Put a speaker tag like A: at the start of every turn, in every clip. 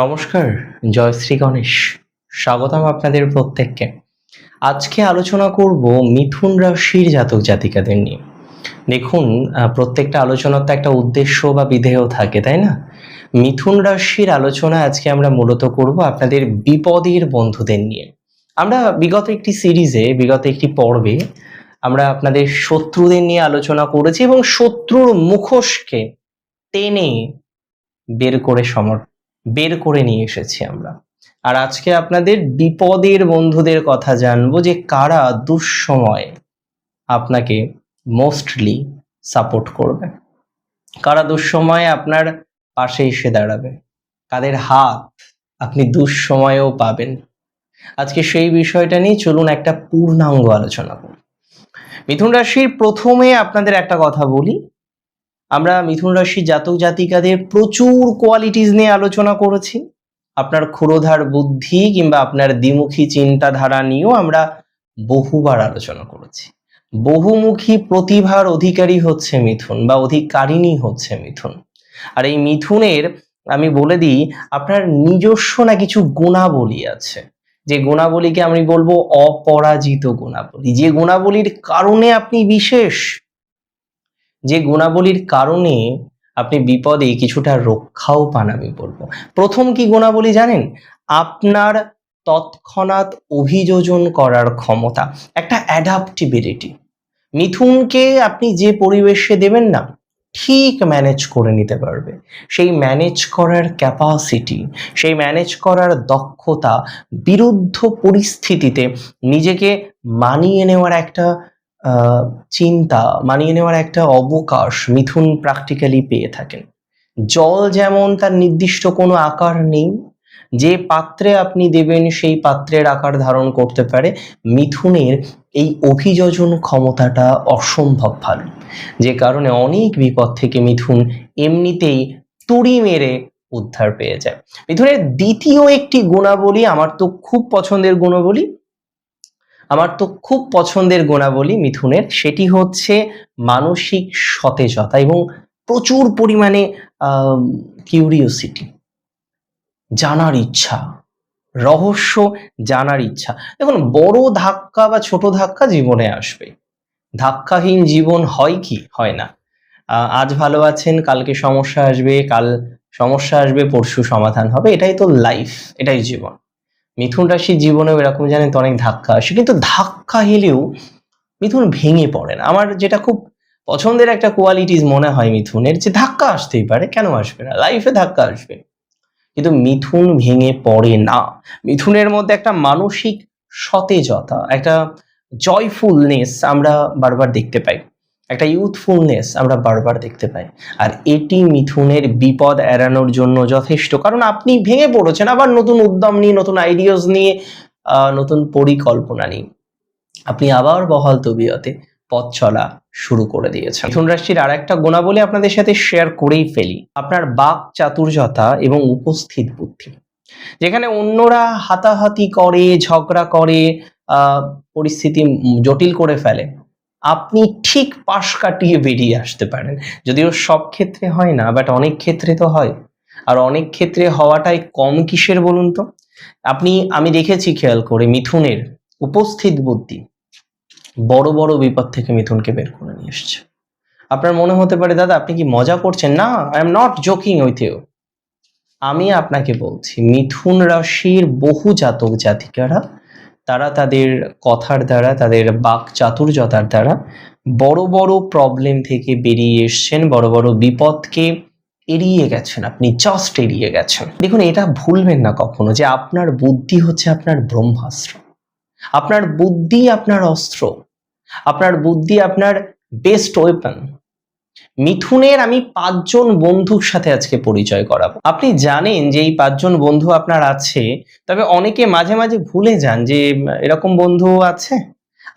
A: নমস্কার, জয় শ্রী গণেশ। স্বাগতম আপনাদের প্রত্যেককে। আজকে আলোচনা করব মিথুন রাশির জাতক জাতিকাদের নিয়ে। দেখুন, প্রত্যেকটা আলোচনার তো একটা উদ্দেশ্য বা বিধেয় থাকে, তাই না? মিথুন রাশির আলোচনা আজকে আমরা মূলত করব আপনাদের বিপদের বন্ধুদের নিয়ে। আমরা বিগত একটি পর্বে আমরা আপনাদের শত্রুদের নিয়ে আলোচনা করেছি এবং শত্রুর মুখোশকে টেনে বের করে নিয়ে এসেছি আমরা। আর আজকে আপনাদের বিপদের বন্ধুদের কথা জানবো, যে কারা দুঃসময়ে আপনাকে মোস্টলি সাপোর্ট করবে, কারা দুঃসময়ে আপনার পাশে এসে দাঁড়াবে, কাদের হাত আপনি দুঃসময়েও পাবেন। আজকে সেই বিষয়টা নিয়ে চলুন একটা পূর্ণাঙ্গ আলোচনা করি। মিথুন রাশির প্রথমে আপনাদের একটা কথা বলি, আমরা মিথুন রাশির জাতক জাতিকাদের প্রচুর কোয়ালিটিস নিয়ে আলোচনা করেছি। আপনার ক্ষুরোধার বুদ্ধি কিংবা আপনার দ্বিমুখী চিন্তাধারা নিয়েও আমরা বহুবার আলোচনা করেছি। বহুমুখী প্রতিভার অধিকারী হচ্ছে মিথুন, বা অধিকারিণী হচ্ছে মিথুন। আর এই মিথুনের আমি বলে দিই, আপনার নিজস্ব না কিছু গুণাবলী আছে, যে গুণাবলীকে আমি বলবো অপরাজিত গুণাবলী, যে গুণাবলীর কারণে আপনি বিশেষ, যে গুণাবলীর কারণে আপনি বিপদে কিছুটা রক্ষাও পান। আমি বলবো, প্রথম কি গুণাবলী জানেন? আপনার তৎক্ষণাৎ অভিযোজন করার ক্ষমতা, একটা অ্যাডাপ্টিবিলিটি। মিথুনকে আপনি যে পরিবেশে দেবেন না, ঠিক ম্যানেজ করে নিতে পারবে। সেই ম্যানেজ করার ক্যাপাসিটি, সেই ম্যানেজ করার দক্ষতা, বিরুদ্ধ পরিস্থিতিতে নিজেকে মানিয়ে নেওয়ার একটা চিন্তা, মানিয়ে নেওয়ার একটা অবকাশ মিথুন প্র্যাকটিক্যালি পেয়ে থাকেন। জল যেমন তার নির্দিষ্ট কোনো আকার নেই, যে পাত্রে আপনি দেবেন সেই পাত্রের আকার ধারণ করতে পারে, মিথুনের এই অভিযোজন ক্ষমতাটা অসম্ভব ভালো, যে কারণে অনেক বিপদ থেকে মিথুন এমনিতেই তুড়ি মেরে উদ্ধার পেয়ে যায়। মিথুনের দ্বিতীয় একটি গুণাবলী, আমার তো খুব পছন্দের গুণাবলী মিথুনের, সেটি হচ্ছে মানসিক সতেজতা এবং প্রচুর পরিমাণে কিউরিওসিটি, জানার ইচ্ছা, রহস্য জানার ইচ্ছা। দেখুন, বড় ধাক্কা বা ছোট ধাক্কা জীবনে আসবে, ধাক্কাহীন জীবন হয় কি? হয় না। আজ ভালো আছেন, কালকে সমস্যা আসবে, কাল সমস্যা আসবে, পরশু সমাধান হবে, এটাই তো লাইফ, এটাই জীবন। মিথুন রাশির জীবনেও এরকম জানেন তো অনেক ধাক্কা আসে, কিন্তু ধাক্কা এলেও মিথুন ভেঙে পড়ে না। আমার যেটা খুব পছন্দের একটা কোয়ালিটিস মনে হয় মিথুনের, যে ধাক্কা আসতেই পারে, কেন আসবে না, লাইফে ধাক্কা আসবে, কিন্তু মিথুন ভেঙে পড়ে না। মিথুনের মধ্যে একটা মানসিক সতেজতা, একটা জয়ফুলনেস আমরা বারবার দেখতে পাই, একটা ইউথফুলনেস আমরা বারবার দেখতে পাই। আর এটি মিথুনের বিপদ এড়ানোর জন্য যথেষ্ট, কারণ আপনি ভেঙে পড়েছেন, আবার নতুন উদ্যম নিয়ে, নতুন আইডিয়াস নিয়ে, নতুন পরিকল্পনা নিয়ে আপনি আবার বহাল তবিয়তে পথ চলা শুরু করে দিয়েছেন। মিথুন রাশির আর একটা গুণাবলী আপনাদের সাথে শেয়ার করেই ফেলি, আপনার বাক চাতুর্যতা এবং উপস্থিত বুদ্ধি। যেখানে অন্যরা হাতাহাতি করে, ঝগড়া করে, পরিস্থিতি জটিল করে ফেলে, আপনি ঠিক পাশ কাটিয়ে বেরিয়ে আসতে পারেন। যদিও সব ক্ষেত্রে হয় না, বাট অনেক ক্ষেত্রে তো হয়। আর অনেক ক্ষেত্রে হওয়াটাই কম কিসের বলুন তো? আমি দেখেছি খেয়াল করে, মিথুনের উপস্থিত বুদ্ধি বড় বড় বিপদ থেকে মিথুনকে বের করে নিয়ে এসছে। আপনার মনে হতে পারে, দাদা আপনি কি মজা করছেন? না, I am not joking with you. আমি আপনাকে বলছি, মিথুন রাশির বহু জাতক জাতিকারা, তারা তাদের কথার দ্বারা, তাদের বাক চাতুর্যতার দ্বারা বড় বড় প্রবলেম থেকে বেরিয়ে এসছেন, বড় বড় বিপদকে এড়িয়ে গেছেন। আপনি জাস্ট এড়িয়ে গেছেন। দেখুন, এটা ভুলবেন না কখনো, যে আপনার বুদ্ধি হচ্ছে আপনার ব্রহ্মাস্ত্র, আপনার বুদ্ধি আপনার অস্ত্র, আপনার বুদ্ধি আপনার বেস্ট ওয়েপন। মিথুনের আমি 5 জন বন্ধুর সাথে আজকে পরিচয় করাবো। আপনি জানেন যে এই 5 জন বন্ধু আপনার আছে, তবে অনেকে মাঝে মাঝে ভুলে যান যে এরকম বন্ধু আছে।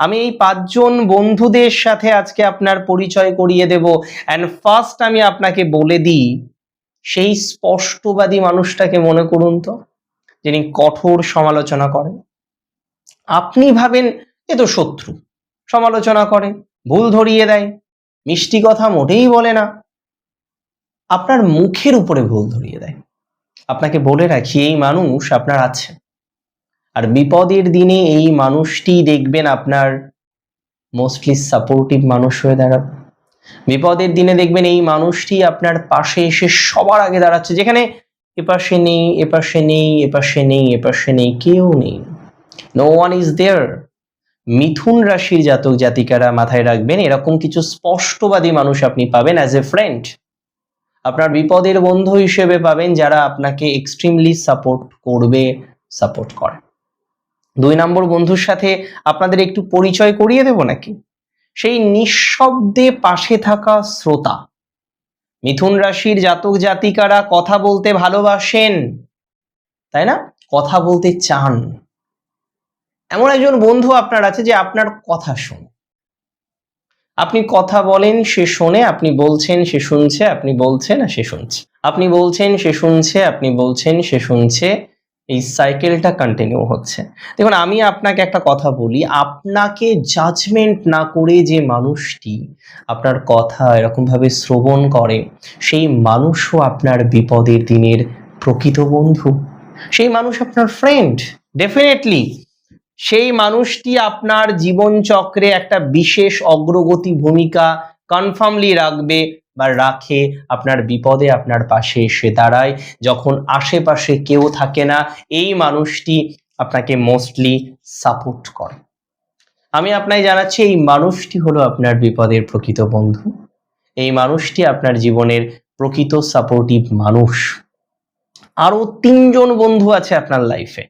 A: আমি এই 5 জন বন্ধুদের সাথে আজকে আপনার পরিচয় করিয়ে দেব। অ্যান্ড ফার্স্ট আমি আপনাকে বলে দিই, সেই স্পষ্টবাদী মানুষটাকে মনে করুন তো, যিনি কঠোর সমালোচনা করেন। আপনি ভাবেন এ তো শত্রু, সমালোচনা করে, ভুল ধরিয়ে দেয়, মিষ্টি কথা মোটেই বলে না, আপনার মুখের উপরে ভুল ধরিয়ে দেয়। আপনাকে বলে রাখি, এই মানুষ আপনার আছে, আর বিপদের দিনে এই মানুষটি দেখবেন আপনার মোস্টলি সাপোর্টিভ মানুষ হয়ে দাঁড়াবে। বিপদের দিনে দেখবেন এই মানুষটি আপনার পাশে এসে সবার আগে দাঁড়াচ্ছে, যেখানে এপাশে নেই, এপাশে নেই, এপাশে নেই, এপাশে নেই, কেউ নেই। No one is there. মিথুন রাশির জাতক জাতিকারা মাথায় রাখবেন, এরকম কিছু স্পষ্টবাদী মানুষ আপনি পাবেন অ্যাজ এ ফ্রেন্ড, আপনার বিপদের বন্ধু হিসেবে পাবেন, যারা আপনাকে এক্সট্রিমলি সাপোর্ট করবে, সাপোর্ট করে। 2 নম্বর বন্ধুর সাথে আপনাদের একটু পরিচয় করিয়ে দেব নাকি? সেই নিঃশব্দে পাশে থাকা শ্রোতা। মিথুন রাশির জাতক জাতিকারা কথা বলতে ভালোবাসেন, তাই না? কথা বলতে চান। এমন একজন বন্ধু আপনার আছে যে আপনার কথা শোনে। আপনি কথা বলেন, সে শোনে, আপনি বলছেন, সে শুনছে, আপনি বলছেন, সে শুনছে, আপনি বলছেন, সে শুনছে, আপনি বলছেন, সে শুনছে। এই সাইকেলটা কন্টিনিউ হচ্ছে। দেখুন, আমি আপনাকে একটা কথা বলি, আপনাকে জাজমেন্ট না করে যে মানুষটি আপনার কথা এরকমভাবে শ্রবণ করে, সেই মানুষও আপনার বিপদের দিনের প্রকৃত বন্ধু। সেই মানুষ আপনার ফ্রেন্ড, ডেফিনেটলি। সেই মানুষটি আপনার জীবনচক্রে একটা বিশেষ অগ্রগতি ভূমিকা কনফার্মলি রাখবে বা রাখে। আপনার বিপদে আপনার পাশে এসে দাঁড়ায় যখন আশেপাশে কেউ থাকে না। এই মানুষটি আপনাকে মোস্টলি সাপোর্ট করে। আমি আপনাকে জানাচ্ছি, এই মানুষটি হলো আপনার বিপদের প্রকৃত বন্ধু। এই মানুষটি আপনার জীবনের প্রকৃত সাপোর্টিভ মানুষ। আরো 3 জন বন্ধু আছে আপনার লাইফে।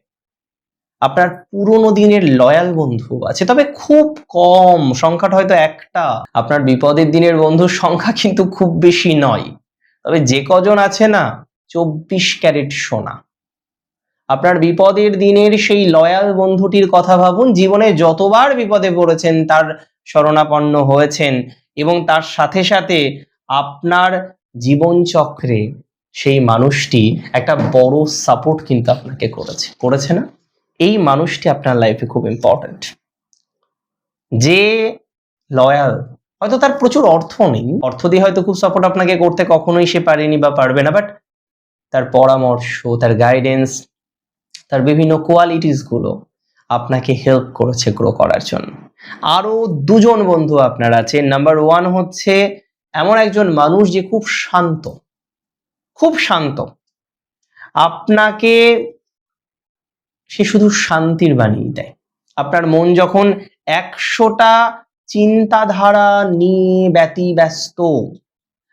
A: আপনার পুরোনো দিনের লয়াল বন্ধু আছে, তবে খুব কম, সংখ্যাটা হয়তো একটা। আপনার বিপদের দিনের বন্ধুর সংখ্যা কিন্তু খুব বেশি নয়, তবে যে কজন আছে না, 24 ক্যারেট সোনা। আপনার বিপদের দিনের সেই লয়াল বন্ধুটির কথা ভাবুন, জীবনে যতবার বিপদে পড়েছেন তার শরণাপন্ন হয়েছেন, এবং তার সাথে সাথে আপনার জীবনচক্রে সেই মানুষটি একটা বড় সাপোর্ট কিন্তু আপনাকে করেছে না? এই মানুষটি আপনার লাইফে খুব ইম্পর্টেন্ট। যে লয়াল, হয়তো তার প্রচুর অর্থ নেই, অর্থ দিয়ে হয়তো খুব সাপোর্ট আপনাকে করতে কখনোই সে পারেনি বা পারবে না, বাট তার পরামর্শ, তার গাইডেন্স, তার বিভিন্ন কোয়ালিটিস গুলো আপনাকে হেল্প করেছে গ্রো করার জন্য। আরো 2 জন বন্ধু আপনার আছে। নাম্বার 1 হচ্ছে এমন একজন মানুষ যে খুব শান্ত, খুব শান্ত। আপনাকে সে শুধু শান্তির বাণী দেয়। আপনার মন যখন 100টা চিন্তাধারা নিয়ে ব্যতিব্যস্ত,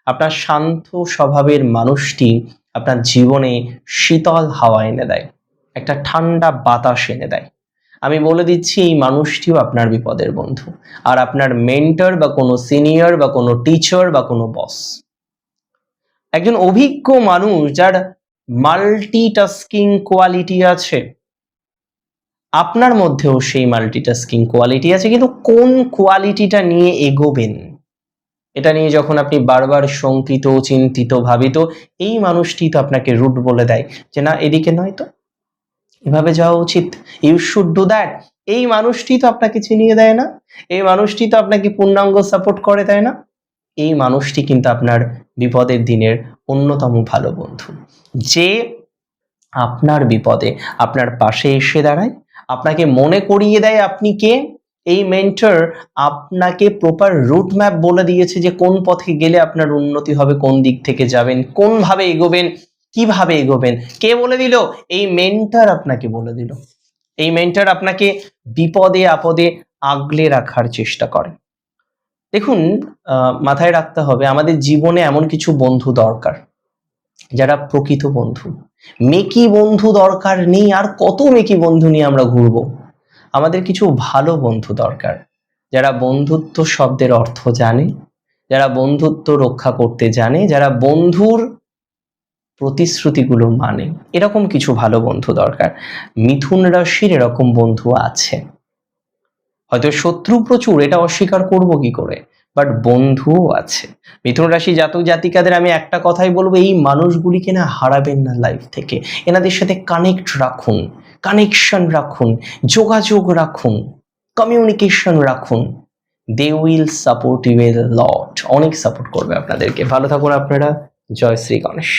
A: আপনার শান্ত স্বভাবের মানুষটি আপনার জীবনে শীতল হাওয়া এনে দেয়, একটা ঠান্ডা বাতাস এনে দেয়। আমি বলে দিচ্ছি, এই মানুষটিও আপনার বিপদের বন্ধু, আর আপনার মেন্টর বা কোনো সিনিয়র বা কোনো টিচার বা কোনো বস। একজন অভিজ্ঞ মানুষ যার মাল্টিটাস্কিং কোয়ালিটি আছে। আপনার মধ্যেও সেই মাল্টিটাস্কিং কোয়ালিটি আছে, কিন্তু কোন কোয়ালিটিটা নিয়ে এগোবেন, এটা নিয়ে যখন আপনি বারবার শঙ্কিত, চিন্তিত, ভাবিত, এই মানুষটি তো আপনাকে রুট বলে দেয় যে না, এদিকে নয় তো, এভাবে যাওয়া উচিত, ইউ শুড ডু দ্যাট। এই মানুষটি তো আপনাকে চিনিয়ে দেয় না, এই মানুষটি তো আপনাকে পূর্ণাঙ্গ সাপোর্ট করে, তাই না? এই মানুষটি কিন্তু আপনার বিপদের দিনের অন্যতম ভালো বন্ধু, যে আপনার বিপদে আপনার পাশে এসে দাঁড়ায়, আপনাকে মনে করিয়ে দেয় আপনি কে। এই মেন্টর আপনাকে প্রপার রুট ম্যাপ বলে দিয়েছে যে কোন পথে গেলে আপনার উন্নতি হবে, কোন দিক থেকে যাবেন, কোনভাবে এগোবেন, কিভাবে এগোবেন। কে বলে দিল? এই মেন্টর আপনাকে বলে দিল। এই মেন্টর আপনাকে বিপদে আপদে আগলে রাখার চেষ্টা করে। দেখুন, মাথায় রাখতে হবে, আমাদের জীবনে এমন কিছু বন্ধু দরকার যারা প্রকৃত বন্ধু। মেকি বন্ধু দরকার নেই। আর কত মেকি বন্ধু নিয়ে আমরা ঘুরবো? আমাদের কিছু ভালো বন্ধু দরকার, যারা বন্ধুত্ব শব্দের অর্থ জানে, যারা বন্ধুত্ব রক্ষা করতে জানে, যারা বন্ধুর প্রতিশ্রুতিগুলো মানে। এরকম কিছু ভালো বন্ধু দরকার। মিথুন রাশির এরকম বন্ধু আছে। হয়তো শত্রু প্রচুর, এটা অস্বীকার করব কি করে, বাট বন্ধুও আছে। মিথুন রাশি জাতক জাতিকাদের আমি একটা কথাই বলবো, এই মানুষগুলিকে না হারাবেন না লাইফ থেকে। এনাদের সাথে কানেক্ট রাখুন, কানেকশন রাখুন, যোগাযোগ রাখুন, কমিউনিকেশন রাখুন। They will support U A লট। অনেক সাপোর্ট করবে আপনাদেরকে। ভালো থাকুন আপনারা। জয় শ্রী গণেশ।